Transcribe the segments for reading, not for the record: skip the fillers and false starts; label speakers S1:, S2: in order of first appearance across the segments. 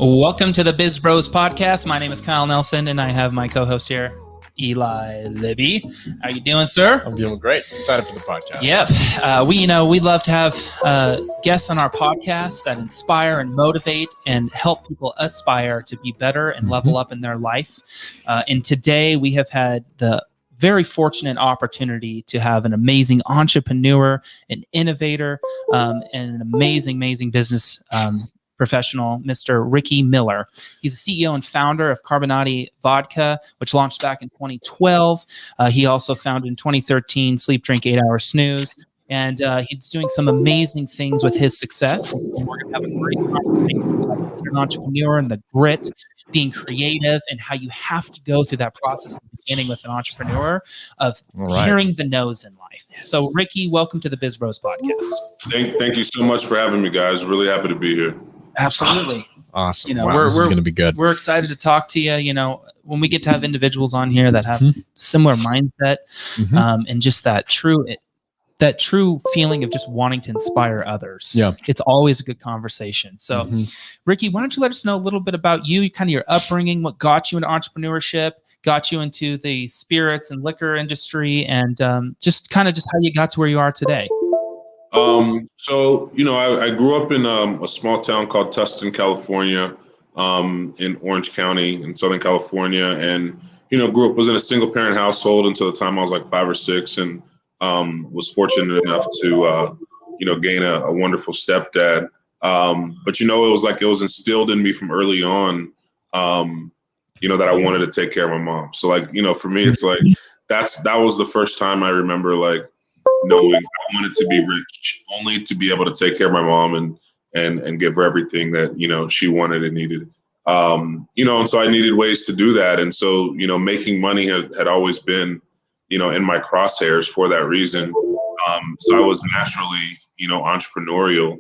S1: Welcome to the Biz Bros podcast. My name is Kyle Nelson, and I have my co-host here, Eli Libby. How you doing, sir?
S2: I'm doing great. Excited for the podcast.
S1: Yep. We love to have guests on our podcast that inspire and motivate and help people aspire to be better and level up in their life. And today we have had the very fortunate opportunity to have an amazing entrepreneur, an innovator, and an amazing business professional, Mr. Ricky Miller. He's the CEO and founder of Carbonati Vodka, which launched back in 2012. He also founded in 2013 Sleep, Drink, 8 Hour Snooze. And he's doing some amazing things with his success. And we're going to have a great conversation about being an entrepreneur and the grit, being creative, and how you have to go through that process at the beginning with an entrepreneur of hearing the no's in life. So, Ricky, welcome to the Biz Bros podcast.
S3: Thank you so much for having me, guys. Really happy to be here.
S1: Absolutely.
S2: Awesome.
S1: This
S2: is going to be good.
S1: We're excited to talk to you. When we get to have individuals on here that have similar mindset and just that true feeling of just wanting to inspire others. Yeah. It's always a good conversation. So, Ricky, why don't you let us know a little bit about you, kind of your upbringing, what got you into entrepreneurship, got you into the spirits and liquor industry, and just how you got to where you are today.
S3: I grew up in a small town called Tustin, California, in Orange County in Southern California. And, was in a single parent household until the time I was like 5 or 6, and was fortunate enough to, gain a wonderful stepdad. But it was instilled in me from early on, that I wanted to take care of my mom. So for me, it's like, that was the first time I remember knowing I wanted to be rich, only to be able to take care of my mom and give her everything that, she wanted and needed. And so I needed ways to do that. And so, making money had always been, in my crosshairs for that reason. So I was naturally, entrepreneurial.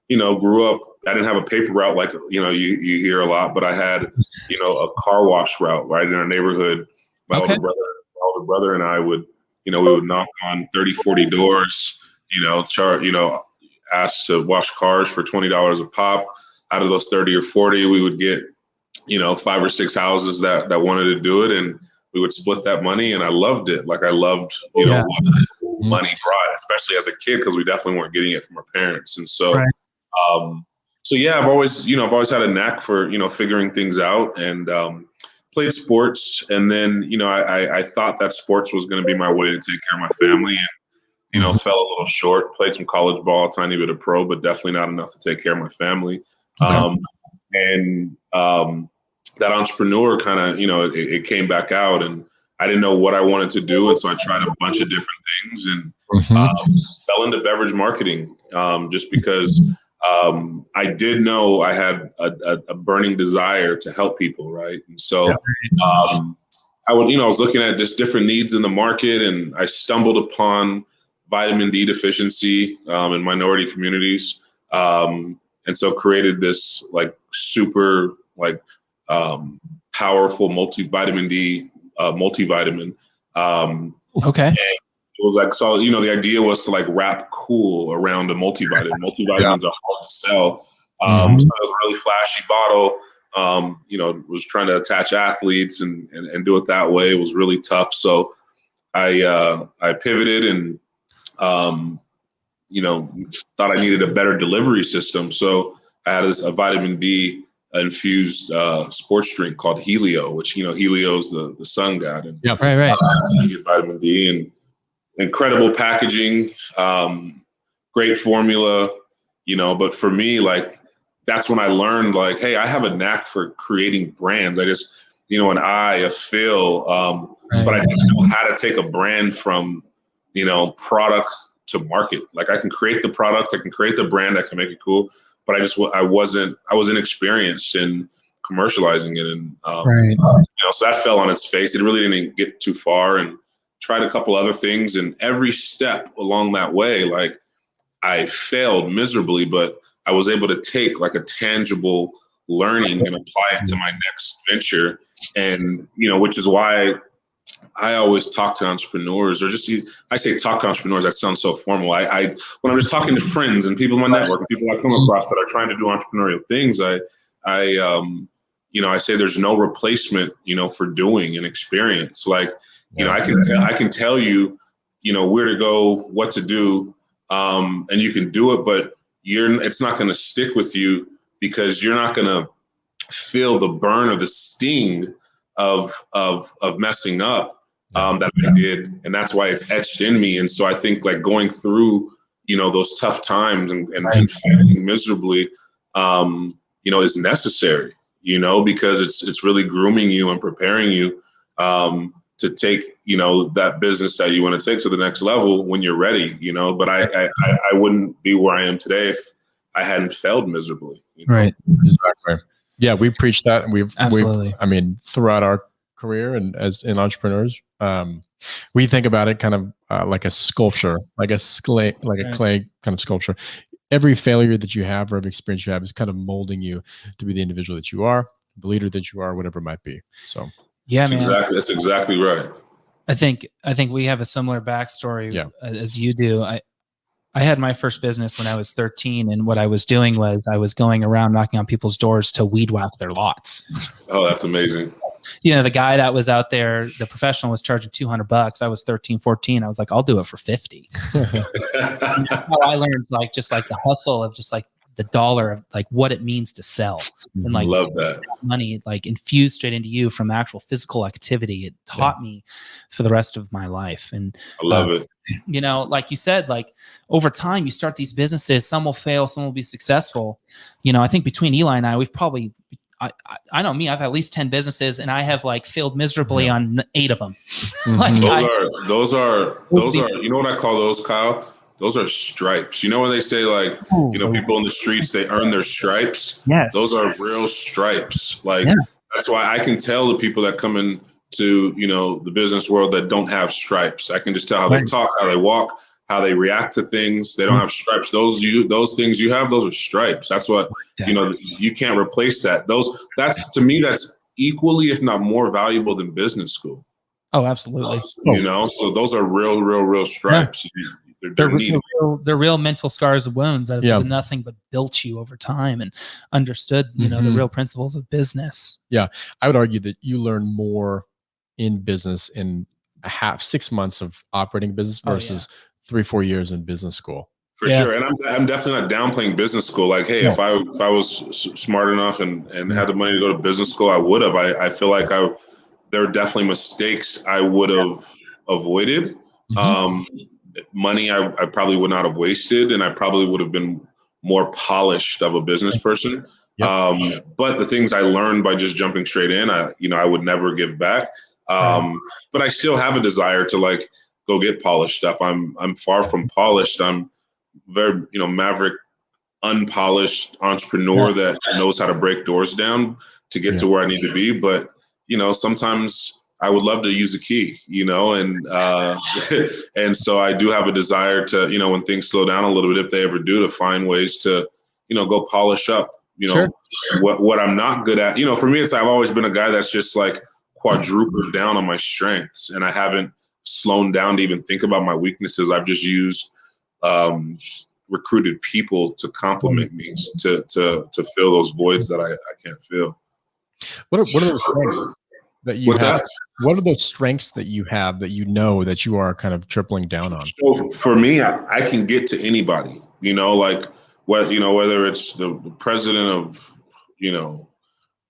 S3: Grew up, I didn't have a paper route like, you hear a lot, but I had, a car wash route right in our neighborhood. My older brother and I would, we would knock on 30, 40 doors, ask to wash cars for $20 a pop. Out of those 30 or 40, we would get, 5 or 6 houses that wanted to do it. And we would split that money. And I loved it. I loved, what money brought, especially as a kid, because we definitely weren't getting it from our parents. And so, I've always had a knack for, figuring things out, and played sports. And then, I thought that sports was going to be my way to take care of my family, and, fell a little short. Played some college ball, a tiny bit of pro, but definitely not enough to take care of my family. That entrepreneur kind of, it came back out, and I didn't know what I wanted to do. And so I tried a bunch of different things, and fell into beverage marketing, just because I did know I had a burning desire to help people. Right. And so I was looking at just different needs in the market, and I stumbled upon vitamin D deficiency in minority communities. And so created this super powerful multivitamin D multivitamin. And it was the idea was to wrap cool around a multivitamin. Multivitamins are hard to sell. So it was a really flashy bottle. Was trying to attach athletes and do it that way. It was really tough. So I pivoted and, thought I needed a better delivery system. So I had a vitamin D infused sports drink called Helio, which, Helio is the sun god. And,
S1: so
S3: you get vitamin D, and incredible packaging, great formula, but for me, that's when I learned, hey, I have a knack for creating brands. I just, an eye, a feel, but I didn't know how to take a brand from, product to market. I can create the product, I can create the brand, I can make it cool, but I was inexperienced in commercializing it. And, so that fell on its face. It really didn't get too far, and tried a couple other things. And every step along that way, I failed miserably, but I was able to take a tangible learning and apply it to my next venture. And, which is why I always talk to entrepreneurs, or I say talk to entrepreneurs. That sounds so formal. I when I'm just talking to friends and people in my network, and people I come across that are trying to do entrepreneurial things, I say there's no replacement, for doing an experience. Like, I can tell you, where to go, what to do, and you can do it, but it's not going to stick with you because you're not going to feel the burn or the sting of messing up that I did, and that's why it's etched in me. And so I think like going through those tough times and failing miserably is necessary, because it's really grooming you and preparing you to take that business that you want to take to the next level when you're ready. But I wouldn't be where I am today if I hadn't failed miserably.
S1: Right.
S4: Exactly. Yeah, we preach that, and we've throughout our career and as in entrepreneurs, we think about it kind of like a sculpture, like a clay kind of sculpture. Every failure that you have or every experience you have is kind of molding you to be the individual that you are, the leader that you are, whatever it might be. So
S1: yeah, man,
S3: that's exactly right.
S1: I think we have a similar backstory as you do. I had my first business when I was 13, and what I was doing was I was going around knocking on people's doors to weed whack their lots.
S3: Oh, that's amazing.
S1: The guy that was out there, the professional, was charging $200. I was 13, 14. I was like, I'll do it for 50. And that's how I learned, just the hustle of just like the dollar of like what it means to sell, and like
S3: love that
S1: money like infused straight into you from actual physical activity. It taught me for the rest of my life. And
S3: I love it.
S1: Like you said, like over time you start these businesses, some will fail, some will be successful. I think between Eli and I, we've probably, I know me, I've at least 10 businesses, and I have like failed miserably on 8 of them.
S3: Those are, you know what I call those, Kyle? Those are stripes. When they say like, people in the streets, they earn their stripes.
S1: Yes.
S3: Those are real stripes. Like, that's why I can tell the people that come into, the business world that don't have stripes. I can just tell how they talk, how they walk, how they react to things. They don't have stripes. Those things you have, those are stripes. That's what, you can't replace that. To me, that's equally, if not more valuable than business school.
S1: Oh, absolutely.
S3: So those are real stripes. They're
S1: real mental scars and wounds that have done nothing but built you over time and understood, the real principles of business.
S4: Yeah. I would argue that you learn more in business in 6 months of operating business versus 3-4 years in business school.
S3: For sure. And I'm definitely not downplaying business school. Like, hey, if I was smart enough and had the money to go to business school, I would have. I feel like there are definitely mistakes I would have avoided. Money I probably would not have wasted, and I probably would have been more polished of a business person. But the things I learned by just jumping straight in, I would never give back. But I still have a desire to like go get polished up. I'm far from polished. I'm very, maverick, unpolished entrepreneur that knows how to break doors down to get to where I need to be. But, sometimes I would love to use a key, and and so I do have a desire to, when things slow down a little bit, if they ever do, to find ways to, go polish up, what I'm not good at. For me, I've always been a guy that's just like quadrupled down on my strengths, and I haven't slowed down to even think about my weaknesses. I've just used recruited people to complement me to fill those voids that I can't fill.
S4: What are the that you
S3: What's
S4: have?
S3: that?
S4: What are those strengths that you have that that you are kind of tripling down on?
S3: So for me, I can get to anybody, like whether it's the president of,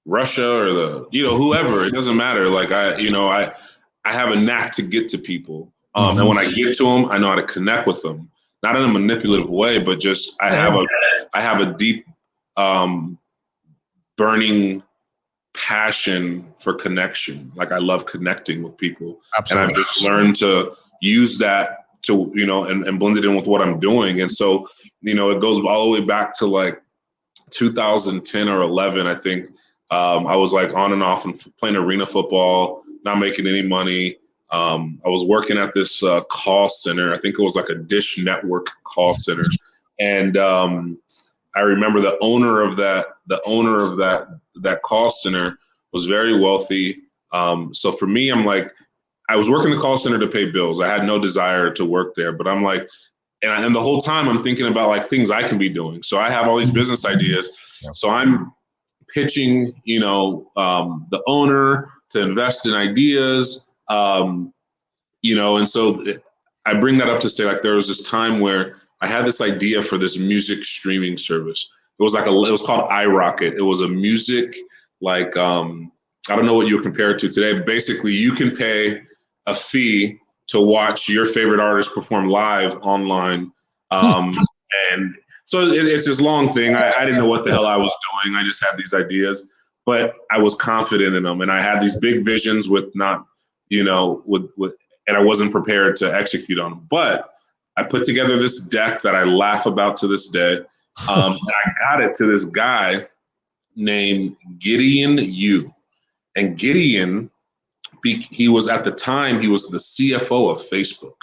S3: Russia or the, whoever, it doesn't matter. Like I have a knack to get to people. And when I get to them, I know how to connect with them, not in a manipulative way, but just, I have a deep, burning passion for connection. Like I love connecting with people. Absolutely. And I've just learned to use that to, and blend it in with what I'm doing. And so, it goes all the way back to like 2010 or 11, I think. I was like on and off and playing arena football, not making any money. I was working at this call center. I think it was like a Dish Network call center. And I remember the owner of that call center was very wealthy. So for me, I'm like, I was working the call center to pay bills. I had no desire to work there, but I'm like, and the whole time I'm thinking about like things I can be doing. So I have all these business ideas.
S4: Yeah.
S3: So I'm pitching, the owner to invest in ideas, and so I bring that up to say, like, there was this time where I had this idea for this music streaming service. It was called iRocket. It was a music, like, I don't know what you would compare it to today. But basically, you can pay a fee to watch your favorite artist perform live online. And so it's this long thing. I didn't know what the hell I was doing. I just had these ideas, but I was confident in them. And I had these big visions with not, and I wasn't prepared to execute on them. But I put together this deck that I laugh about to this day. I got it to this guy named Gideon Yu. And Gideon, he was at the time, he was the CFO of Facebook.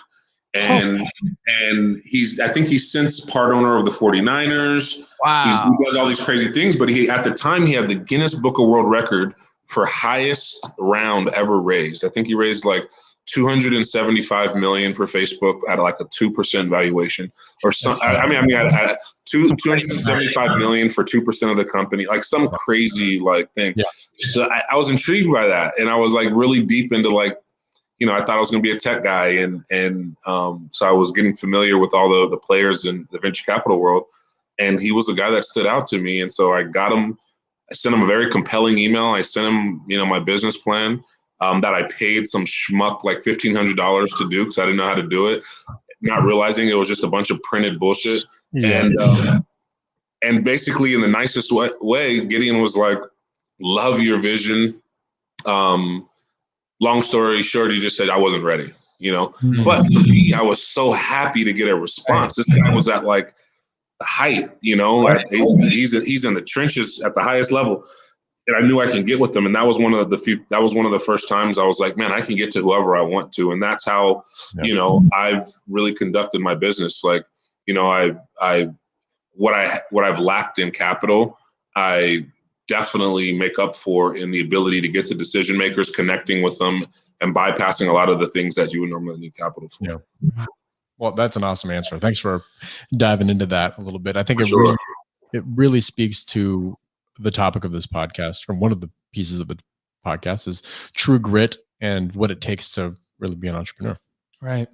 S3: And I think he's since part owner of the 49ers.
S1: Wow.
S3: He does all these crazy things, but at the time he had the Guinness Book of World Record for highest round ever raised. I think he raised like $275 million for Facebook at like a 2% valuation or some. I mean, at $275 million for 2% of the company, like some crazy like thing. Yeah. So I was intrigued by that, and I was like really deep into like, I thought I was going to be a tech guy, and so I was getting familiar with all the players in the venture capital world, and he was the guy that stood out to me, and so I got him. I sent him a very compelling email. I sent him, my business plan. That I paid some schmuck like $1,500 to do because I didn't know how to do it, not realizing it was just a bunch of printed bullshit. Yeah. And basically in the nicest way, Gideon was like, love your vision. Long story short, he just said, I wasn't ready, Mm-hmm. But for me, I was so happy to get a response. This guy was at like the height, he's in the trenches at the highest level. And I knew I can get with them. And that was one of the first times I was like, man, I can get to whoever I want to. And that's how, I've really conducted my business. Like, what I've lacked in capital, I definitely make up for in the ability to get to decision makers, connecting with them and bypassing a lot of the things that you would normally need capital for.
S4: Yeah. Well, that's an awesome answer. Thanks for diving into that a little bit. I think it really speaks to the topic of this podcast, from one of the pieces of the podcast, is true grit and what it takes to really be an entrepreneur.
S1: Right.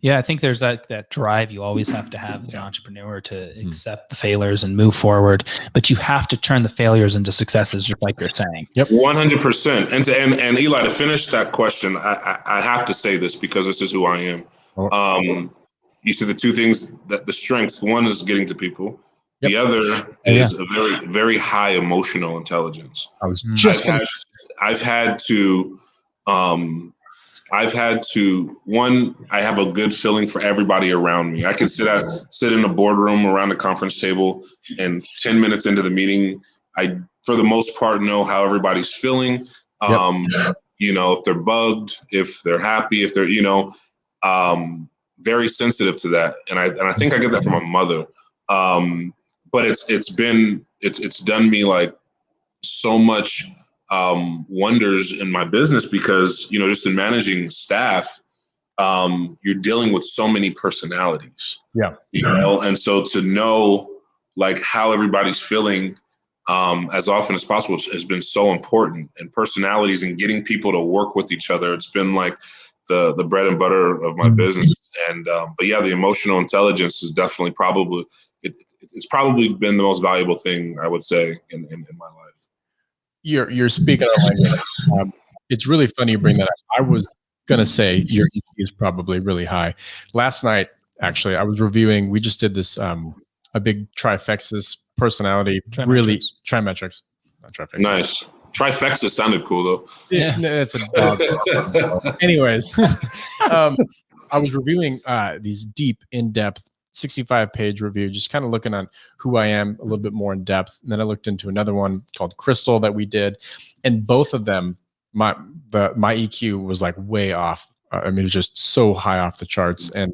S1: Yeah, I think there's that drive you always have to have as an entrepreneur to accept the failures and move forward, but you have to turn the failures into successes, just like you're saying.
S3: Yep, 100%. And Eli, to finish that question, I have to say this because this is who I am. You said the two things, that the strengths. One is getting to people. Yep. The other is a very, very high emotional intelligence. I've had to I have a good feeling for everybody around me. I can sit in a boardroom around the conference table, and 10 minutes into the meeting, I, for the most part, know how everybody's feeling. If they're bugged, if they're happy, if they're, very sensitive to that. And I think I get that from my mother. But it's done me like so much wonders in my business because, just in managing staff, you're dealing with so many personalities. Yeah. And so to know like how everybody's feeling as often as possible has been so important. And personalities and getting people to work with each other, it's been like the bread and butter of my business. And but yeah, the emotional intelligence is definitely it's probably been the most valuable thing, I would say, in my life.
S4: You're speaking of it's really funny you bring that up. I was gonna say your EQ is probably really high. Last night, actually, I was reviewing. We just did this a big trifexis personality, really trimetrics. Not trifexis.
S3: Nice. Trifexis sounded cool though.
S4: Yeah, it's a dog. Anyways, I was reviewing these deep, in-depth 65-page review, just kind of looking on who I am a little bit more in depth. And then I looked into another one called Crystal that we did, and both of them, my EQ was like way off. I mean, it's just so high off the charts. And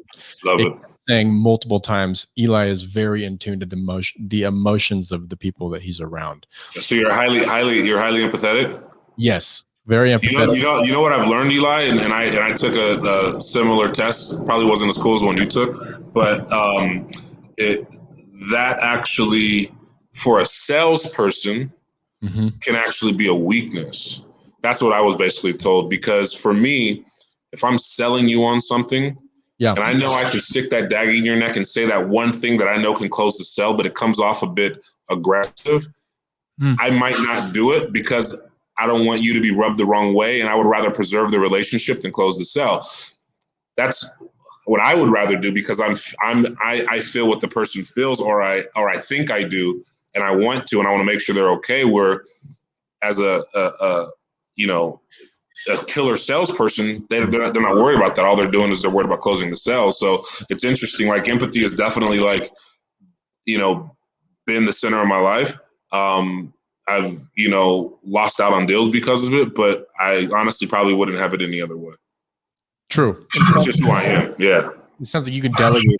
S4: saying multiple times, Eli is very in tune to the emotions of the people that he's around.
S3: So you're highly empathetic?
S4: Yes, Very empathetic.
S3: You know what I've learned, Eli, and I took a similar test. Probably wasn't as cool as the one you took, but that actually, for a salesperson, can actually be a weakness. That's what I was basically told. Because for me, if I'm selling you on something, and I know I can stick that dagger in your neck and say that one thing that I know can close the sale, but it comes off a bit aggressive, I might not do it because I don't want you to be rubbed the wrong way, and I would rather preserve the relationship than close the sale. That's what I would rather do, because I feel what the person feels, or I think I do, and I want to, and I want to make sure they're okay. Where as a killer salesperson, they're not worried about that. All they're doing is they're worried about closing the sale. So it's interesting. Like, empathy is definitely, like, been the center of my life. I've, lost out on deals because of it, but I honestly probably wouldn't have it any other way.
S4: True.
S3: It's just who I am. Yeah.
S4: It sounds like you can delegate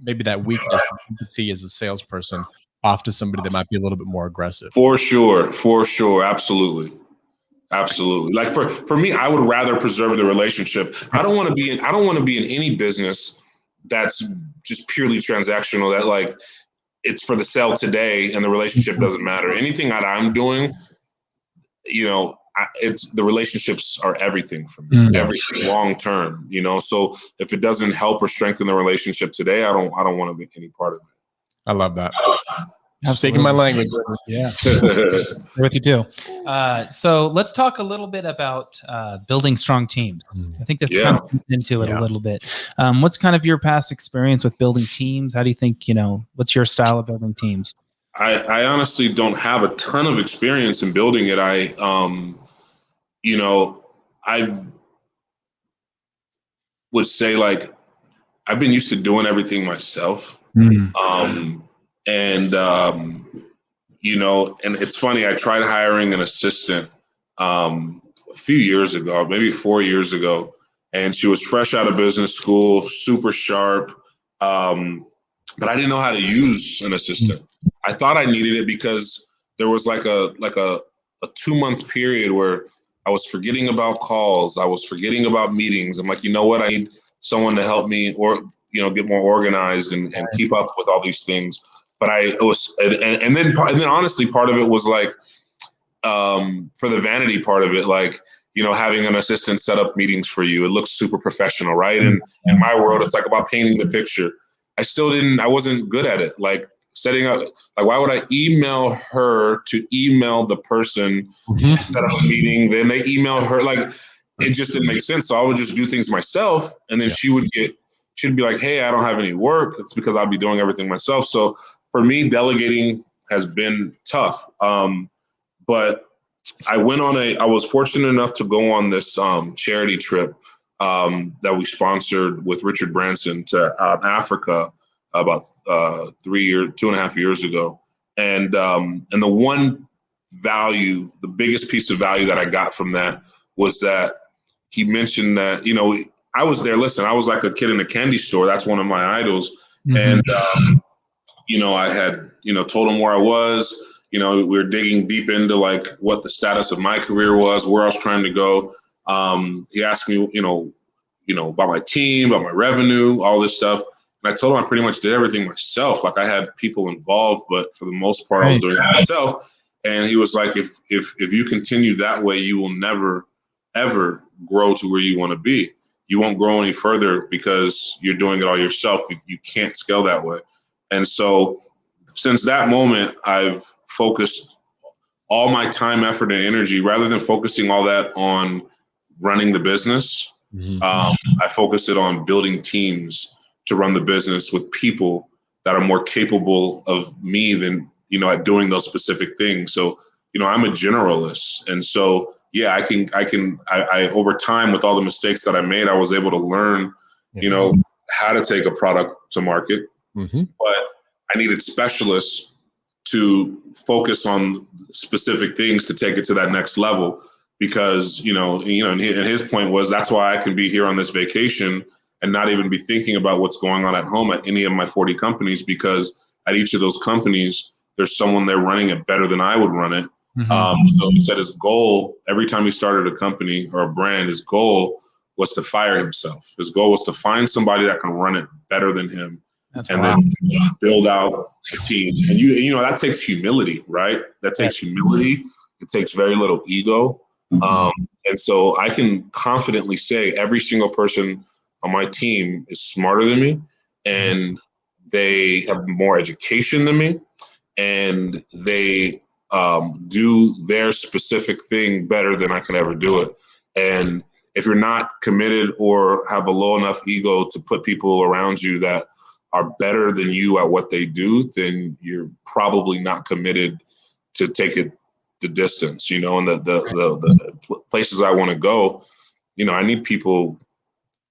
S4: maybe that weakness of empathy as a salesperson off to somebody that might be a little bit more aggressive.
S3: For sure. Absolutely. Like for me, I would rather preserve the relationship. I don't want to be in any business that's just purely transactional, that, like, it's for the sale today and the relationship doesn't matter. Anything that I'm doing, it's the relationships are everything for me, everything long term, So if it doesn't help or strengthen the relationship today, I don't want to be any part of it.
S4: I love that. Speaking my language.
S1: Yeah. With you too. So let's talk a little bit about building strong teams. I think this kind of fits into it a little bit. What's kind of your past experience with building teams? How do you think, what's your style of building teams?
S3: I honestly don't have a ton of experience in building it. I would say, like, I've been used to doing everything myself. And it's funny, I tried hiring an assistant a few years ago, maybe 4 years ago, and she was fresh out of business school, super sharp, but I didn't know how to use an assistant. I thought I needed it because there was like a 2-month period where I was forgetting about calls, I was forgetting about meetings. I'm like, you know what, I need someone to help me, or get more organized and keep up with all these things. But and then honestly, part of it was like, for the vanity part of it, like, having an assistant set up meetings for you, it looks super professional, right? And in my world, it's like about painting the picture. I wasn't good at it. Like, setting up, like, why would I email her to email the person to set up a meeting? Then they email her, like, it just didn't make sense. So I would just do things myself. And then she'd be like, hey, I don't have any work. It's because I'll be doing everything myself. So for me, delegating has been tough. But I was fortunate enough to go on this charity trip that we sponsored with Richard Branson to Africa about 2.5 years ago. And the one value, the biggest piece of value that I got from that was that he mentioned that, I was there. Listen, I was like a kid in a candy store. That's one of my idols. And, I had, told him where I was. We were digging deep into, like, what the status of my career was, where I was trying to go. He asked me, about my team, about my revenue, all this stuff. And I told him I pretty much did everything myself. Like, I had people involved, but for the most part, I was doing it myself. And he was like, if you continue that way, you will never, ever grow to where you want to be. You won't grow any further because you're doing it all yourself. You can't scale that way. And so since that moment, I've focused all my time, effort, and energy, rather than focusing all that on running the business. I focused it on building teams to run the business with people that are more capable of me than, at doing those specific things. So, I'm a generalist. And so, yeah, I over time, with all the mistakes that I made, I was able to learn, how to take a product to market. But I needed specialists to focus on specific things to take it to that next level. Because, and his point was, that's why I can be here on this vacation and not even be thinking about what's going on at home at any of my 40 companies, because at each of those companies, there's someone there running it better than I would run it. So he said his goal, every time he started a company or a brand, his goal was to fire himself. His goal was to find somebody that can run it better than him. Then build out a team. And you know, that takes humility, right? That takes humility. It takes very little ego. And so I can confidently say every single person on my team is smarter than me, and they have more education than me, and they do their specific thing better than I can ever do it. And if you're not committed or have a low enough ego to put people around you that are better than you at what they do, then you're probably not committed to take it the distance, you know. And the places I want to go, you know, I need people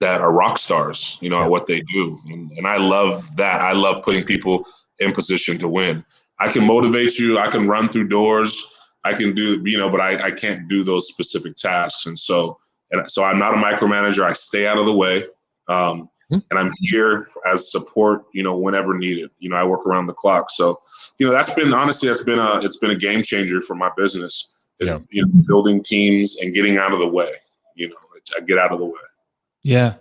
S3: that are rock stars, you know, at what they do. And I love that. I love putting people in position to win. I can motivate you. I can run through doors. I can do, you know, but I can't do those specific tasks. And so I'm not a micromanager. I stay out of the way. And I'm here as support, you know, whenever needed. You know, I work around the clock. So, you know, that's been a game changer for my business. You know, building teams and getting out of the way. You know, I get out of the way.
S1: Yeah.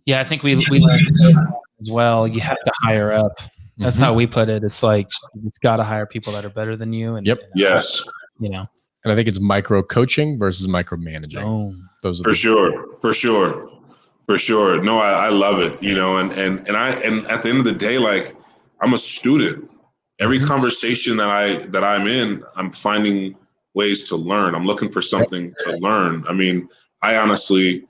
S1: Yeah, I think we learned as well. You have to hire up. That's how we put it. It's like you've got to hire people that are better than you. And
S3: yes,
S1: you know.
S4: And I think it's micro coaching versus micromanaging.
S1: Oh,
S4: those are
S3: for sure. No, I love it. You know, and at the end of the day, like, I'm a student. Every conversation that I'm in, I'm finding ways to learn. I'm looking for something to learn. I mean, I honestly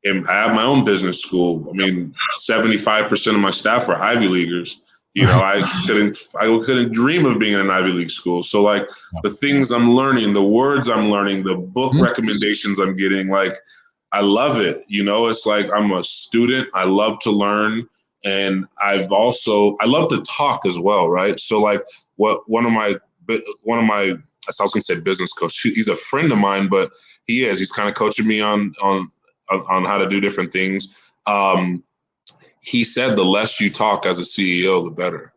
S3: I have my own business school. I mean, 75% of my staff are Ivy Leaguers. You know, I couldn't dream of being in an Ivy League school. So, like, the things I'm learning, the words I'm learning, the book recommendations I'm getting, like, I love it. You know, it's like I'm a student. I love to learn. And I love to talk as well, right? So, like, one of my I was going to say business coach. He's a friend of mine, but he's kind of coaching me on how to do different things. He said the less you talk as a CEO, the better.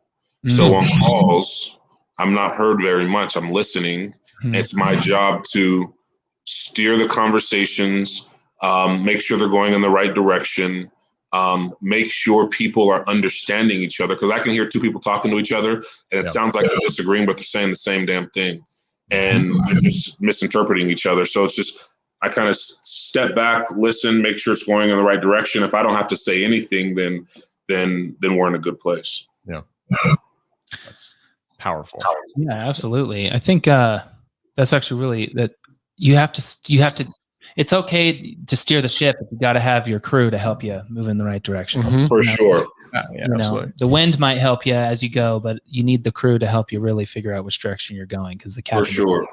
S3: So on calls, I'm not heard very much. I'm listening. It's my job to steer the conversations, make sure they're going in the right direction, make sure people are understanding each other. Because I can hear two people talking to each other, and it sounds like they're disagreeing, but they're saying the same damn thing. And they're just misinterpreting each other. So it's just, I kind of step back, listen, make sure it's going in the right direction. If I don't have to say anything, then we're in a good place.
S4: Yeah. That's powerful.
S1: Yeah, absolutely. I think that's actually really that you have to. It's okay to steer the ship, but you got to have your crew to help you move in the right direction.
S3: For sure.
S1: Absolutely. The wind might help you as you go, but you need the crew to help you really figure out which direction you're going, because the captain. For
S3: sure.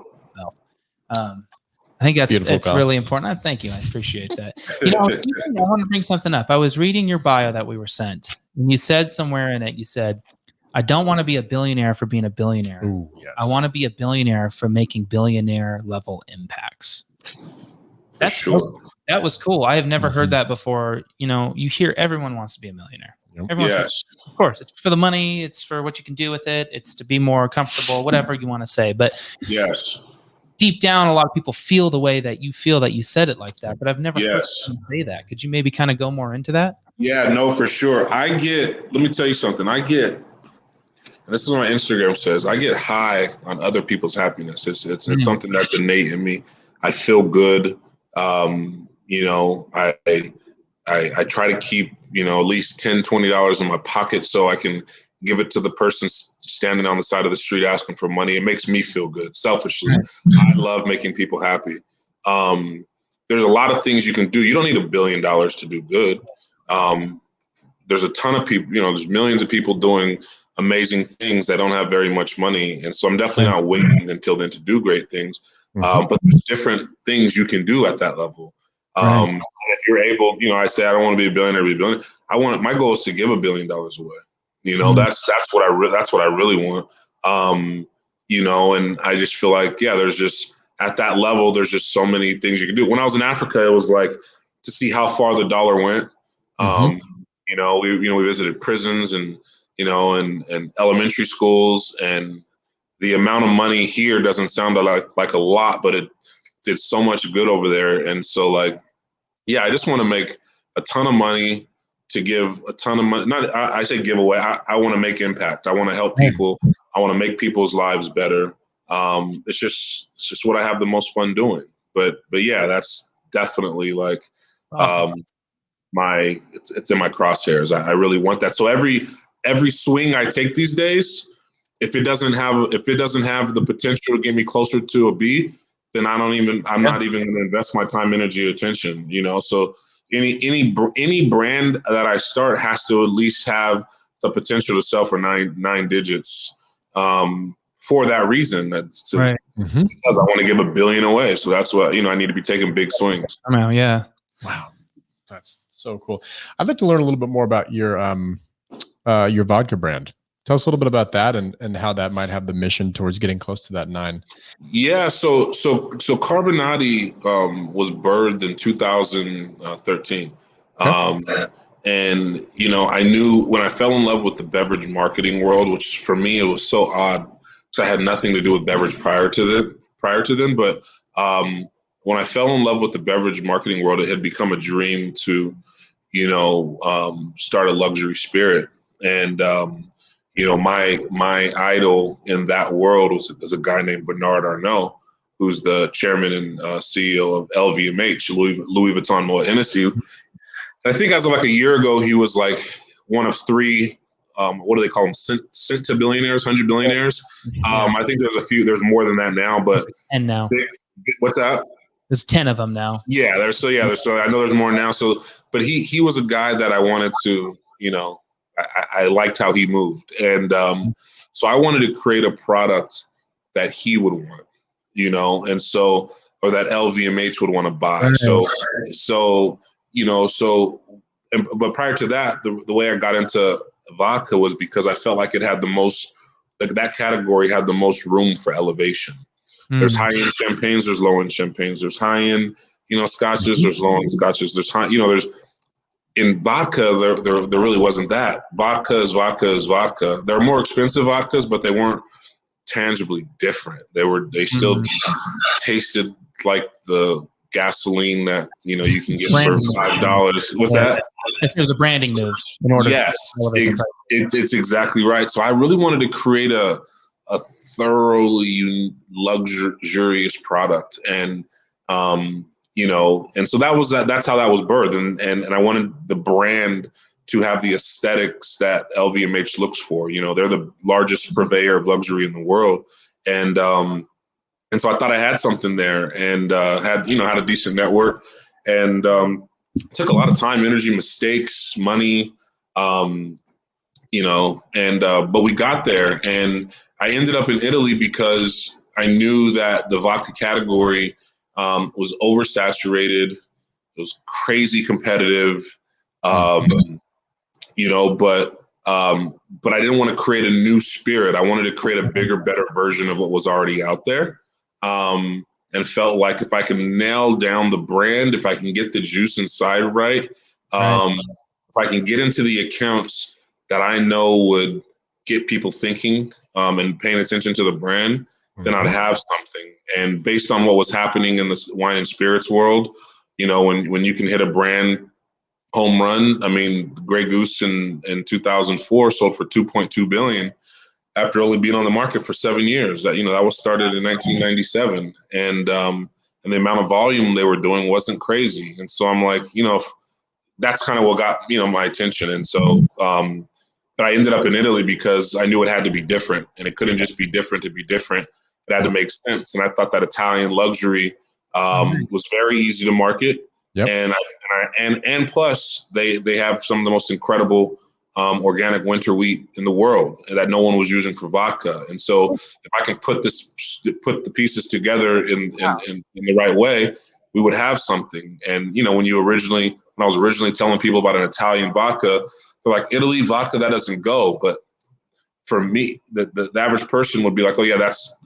S1: I think that's really important. Thank you. I appreciate that. You know, I want to bring something up. I was reading your bio that we were sent, and you said somewhere in it, you said, I don't want to be a billionaire for being a billionaire.
S4: Ooh, yes.
S1: I want to be a billionaire for making billionaire level impacts. That was cool. I have never heard that before. You know, you hear everyone wants to be a millionaire.
S3: Yes.
S1: Of course, it's for the money. It's for what you can do with it. It's to be more comfortable, whatever you want to say. But
S3: yes,
S1: deep down, a lot of people feel the way that you feel, that you said it like that. But I've never heard someone say that. Could you maybe kind of go more into that?
S3: Yeah, no, for sure. Let me tell you something. And this is what my Instagram says, I get high on other people's happiness. It's something that's innate in me. I feel good. You know, I try to keep, you know, at least $10, $20 in my pocket so I can give it to the person standing on the side of the street asking for money. It makes me feel good, selfishly. I love making people happy. There's a lot of things you can do. You don't need $1 billion to do good. There's a ton of people, you know, there's millions of people doing amazing things that don't have very much money. And so I'm definitely not waiting until then to do great things. But there's different things you can do at that level. If you're able, you know, I say I don't want to be a billionaire, my goal is to give $1 billion away. You know, that's what I really want. You know, and I just feel like, there's just at that level, there's just so many things you can do. When I was in Africa, it was like to see how far the dollar went. You know, we visited prisons and, you know, and elementary schools, and the amount of money here doesn't sound like a lot, but it did so much good over there. And so like, yeah, I just want to make a ton of money to give a ton of money. I say give away. I want to make impact. I want to help people. I want to make people's lives better. It's just what I have the most fun doing. But yeah, that's definitely like
S1: Awesome.
S3: it's in my crosshairs. I really want that. So every swing I take these days, if it doesn't have the potential to get me closer to a B, then I'm not even going to invest my time, energy, attention. So any brand that I start has to at least have the potential to sell for nine digits. For that reason, because I want to give $1 billion away. So that's what I need to be taking big swings.
S1: Yeah.
S4: Wow, that's so cool. I'd like to learn a little bit more about your vodka brand. Tell us a little bit about that and how that might have the mission towards getting close to that 9.
S3: Yeah, so Carbonati was birthed in 2013. Okay. And I knew when I fell in love with the beverage marketing world, which for me it was so odd because I had nothing to do with beverage prior to them. But when I fell in love with the beverage marketing world, it had become a dream to start a luxury spirit. And my idol in that world was a guy named Bernard Arnault, who's the chairman and CEO of LVMH, Louis Vuitton Moet Hennessy. I think as of like a year ago, he was like one of 3. What do they call them? Cent billionaires, 100 billionaires. I think there's more than that now, but
S1: and now
S3: what's that?
S1: There's 10 of them now.
S3: Yeah, there's I know there's more now. So, but he was a guy that I wanted to, I liked how he moved. And so I wanted to create a product that he would want, and so, or that LVMH would want to buy. Right. But prior to that, the way I got into vodka was because I felt like it had the most, like that category had the most room for elevation. There's high-end champagnes, there's low-end champagnes, there's high-end, scotches, there's low-end scotches, there's high, there's, in vodka, there really wasn't that. Vodka is vodka. There are more expensive vodkas, but they weren't tangibly different. They still tasted like the gasoline that you can get for $5. What's that?
S1: It was a branding move. In order.
S3: Yes, it's exactly right. So I really wanted to create a thoroughly luxurious product, and and so that's how that was birthed, and I wanted the brand to have the aesthetics that LVMH looks for. They're the largest purveyor of luxury in the world, and so I thought I had something there, and had a decent network, and took a lot of time, energy, mistakes, money, but we got there, and I ended up in Italy because I knew that the vodka category was oversaturated. It was crazy competitive, but I didn't want to create a new spirit. I wanted to create a bigger, better version of what was already out there, and felt like if I can nail down the brand, if I can get the juice inside right, if I can get into the accounts that I know would get people thinking and paying attention to the brand, then I'd have something. And based on what was happening in the wine and spirits world, when you can hit a brand home run, I mean, Grey Goose in 2004 sold for $2.2 billion after only being on the market for 7 years. That was started in 1997, and the amount of volume they were doing wasn't crazy. And so I'm like, that's kind of what got my attention. And so, but I ended up in Italy because I knew it had to be different, and it couldn't just be different to be different. It had to make sense, and I thought that Italian luxury was very easy to market. Yep. And plus they have some of the most incredible organic winter wheat in the world that no one was using for vodka. And so if I can put the pieces together in the right way, we would have something. And when I was originally telling people about an Italian vodka, they're like, Italy vodka, that doesn't go. But for me, the average person would be like, oh yeah, that's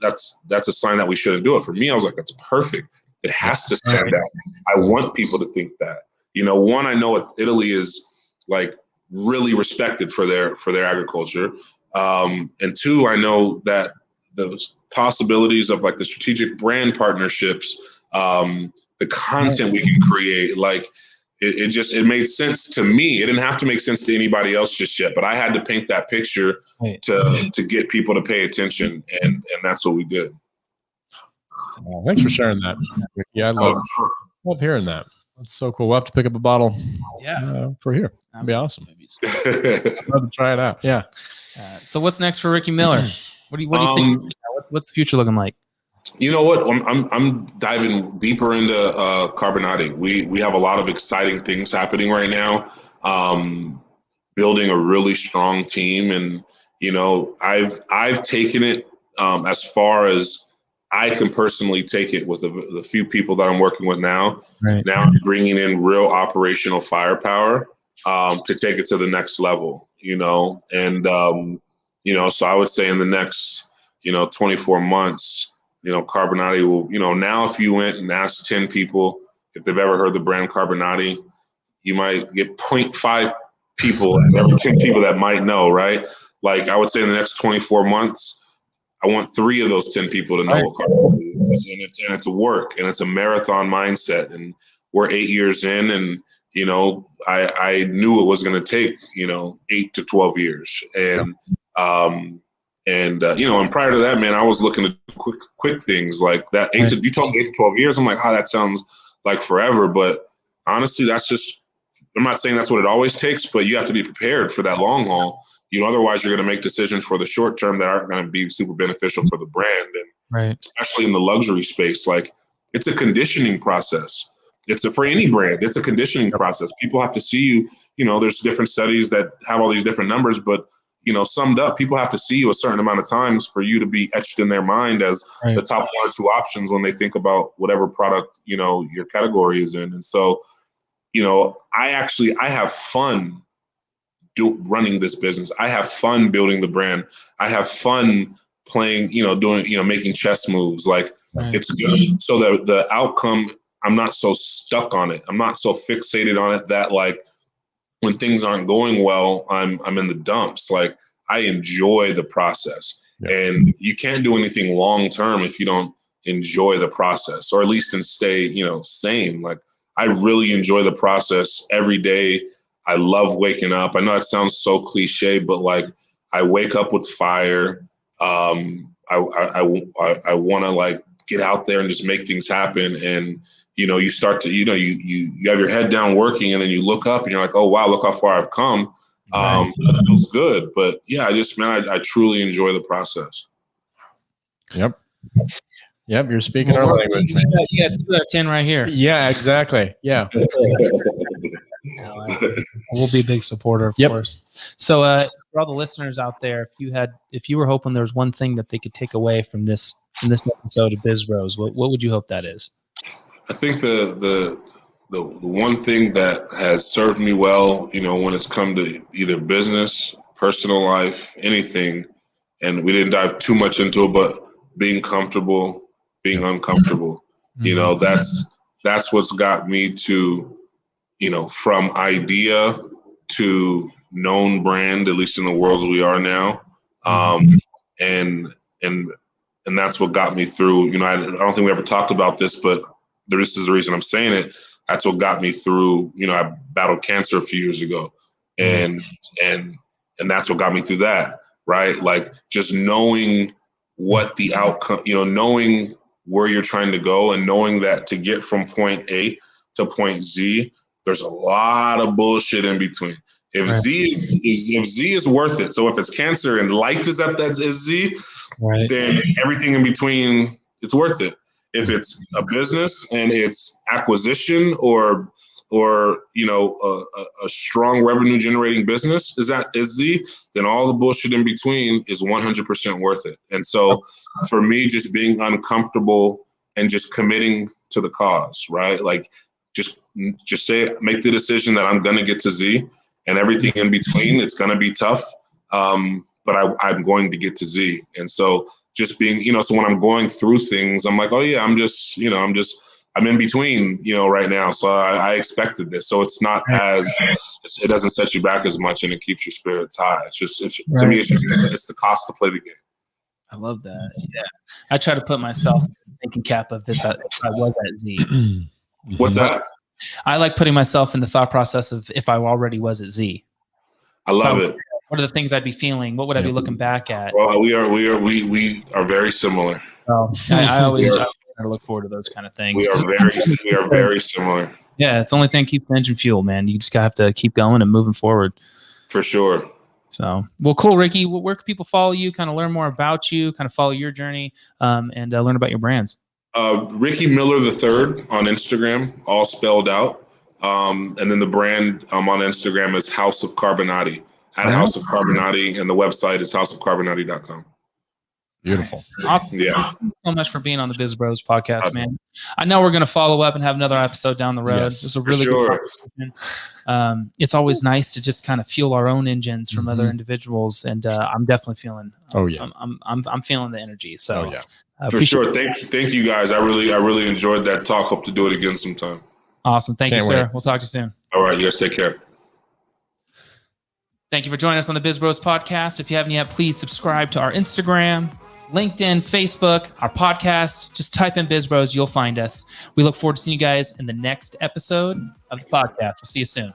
S3: a sign that we shouldn't do it. For me, I was like, that's perfect. It has to stand out. I want people to think that. One, I know Italy is like really respected for their agriculture, and two, I know that the possibilities of like the strategic brand partnerships, the content we can create, like it made sense to me. It didn't have to make sense to anybody else just yet, but I had to paint that picture to get people to pay attention, and that's what we did.
S4: Thanks for sharing that, Ricky. I love hearing that. That's so cool. We'll have to pick up a bottle for here. That'd be awesome. I'd love to try it out. Yeah.
S1: So what's next for Ricky Miller? What do you think? What's the future looking like?
S3: You know what? I'm diving deeper into Carbonati. We have a lot of exciting things happening right now. Building a really strong team, and I've taken it as far as I can personally take it with the few people that I'm working with now.
S1: Right.
S3: Now I'm bringing in real operational firepower to take it to the next level. So I would say in the next 24 months. Carbonati will, now if you went and asked 10 people if they've ever heard the brand Carbonati, you might get 0.5 people, every 10 people that might know, right? Like I would say in the next 24 months, I want 3 of those 10 people to know what Carbonati is. And it's work, and it's a marathon mindset. And we're 8 years in, and, I knew it was going to take, 8 to 12 years. And, and prior to that, man, I was looking at quick things like that. You told me 8 to 12 years. I'm like, that sounds like forever. But honestly, that's just, I'm not saying that's what it always takes, but you have to be prepared for that long haul. Otherwise you're going to make decisions for the short term that aren't going to be super beneficial for the brand. And especially in the luxury space, like it's a conditioning process. For any brand, it's a conditioning process. People have to see you, there's different studies that have all these different numbers, but summed up, people have to see you a certain amount of times for you to be etched in their mind as the top 1 or 2 options when they think about whatever product, your category is in. And so, I have fun running this business. I have fun building the brand. I have fun playing, doing, making chess moves. Like it's good. So the outcome, I'm not so stuck on it. I'm not so fixated on it that like, when things aren't going well, I'm in the dumps. Like I enjoy the process, and you can't do anything long term if you don't enjoy the process, or at least stay, sane. Like I really enjoy the process every day. I love waking up. I know it sounds so cliche, but like I wake up with fire. I want to like get out there and just make things happen. And you start to, you have your head down working, and then you look up and you're like, oh, wow, look how far I've come. It feels good. But yeah, I truly enjoy the process.
S4: Yep. You're speaking our language, man.
S1: You got 2 out of 10 right here.
S4: Yeah, exactly. Yeah.
S1: We'll be a big supporter, of course. So for all the listeners out there, if you were hoping there was one thing that they could take away from this episode of Biz Bros, what would you hope that is?
S3: I think the one thing that has served me well, when it's come to either business, personal life, anything, and we didn't dive too much into it, but being comfortable, being uncomfortable, that's what's got me to, from idea to known brand, at least in the world we are now. And that's what got me through, I don't think we ever talked about this, but this is the reason I'm saying it. That's what got me through, I battled cancer a few years ago, and that's what got me through that. Right. Like just knowing what the outcome, knowing where you're trying to go, and knowing that to get from point A to point Z, there's a lot of bullshit in between. If Z is worth it. So if it's cancer and life is at that Z, then everything in between, it's worth it. If it's a business and it's acquisition or a strong revenue generating business is Z, then all the bullshit in between is 100% worth it. And so for me, just being uncomfortable and just committing to the cause, right? Like just make the decision that I'm going to get to Z, and everything in between, it's going to be tough. But I'm going to get to Z. And so just being, so when I'm going through things, I'm like, oh yeah, I'm in between, right now. So I expected this. So it's not it doesn't set you back as much, and it keeps your spirits high. To me, it's the cost to play the game.
S1: I love that. Yeah. I try to put myself in the thinking cap of this if I was at Z.
S3: What's that?
S1: I like putting myself in the thought process of if I already was at Z.
S3: I love it.
S1: What are the things I'd be feeling? What would I be looking back at?
S3: Well, we are very similar.
S1: Well, I always try to look forward to those kind of things.
S3: We are very similar.
S1: Yeah, it's the only thing keep the engine fuel, man. You just have to keep going and moving forward.
S3: For sure.
S1: So, well, cool, Ricky. Where can people follow you, kind of learn more about you, kind of follow your journey, and learn about your brands?
S3: Ricky Miller III on Instagram, all spelled out. And then the brand on Instagram is House of Carbonati, House of Carbonati, and the website is houseofcarbonati.com.
S4: Beautiful.
S1: Awesome. Yeah. Thank you so much for being on the Biz Bros podcast, man. I know we're going to follow up and have another episode down the road.
S3: Yes,
S1: this is a really good conversation. It's always nice to just kind of fuel our own engines from other individuals, and I'm definitely feeling. I'm feeling the energy. So
S3: for sure. Thank you guys. I really enjoyed that talk. Hope to do it again sometime.
S1: Awesome. Thank you, sir. We'll talk to you soon.
S3: All right. You guys take care.
S1: Thank you for joining us on the Biz Bros podcast. If you haven't yet, please subscribe to our Instagram, LinkedIn, Facebook, our podcast. Just type in Biz Bros. You'll find us. We look forward to seeing you guys in the next episode of the podcast. We'll see you soon.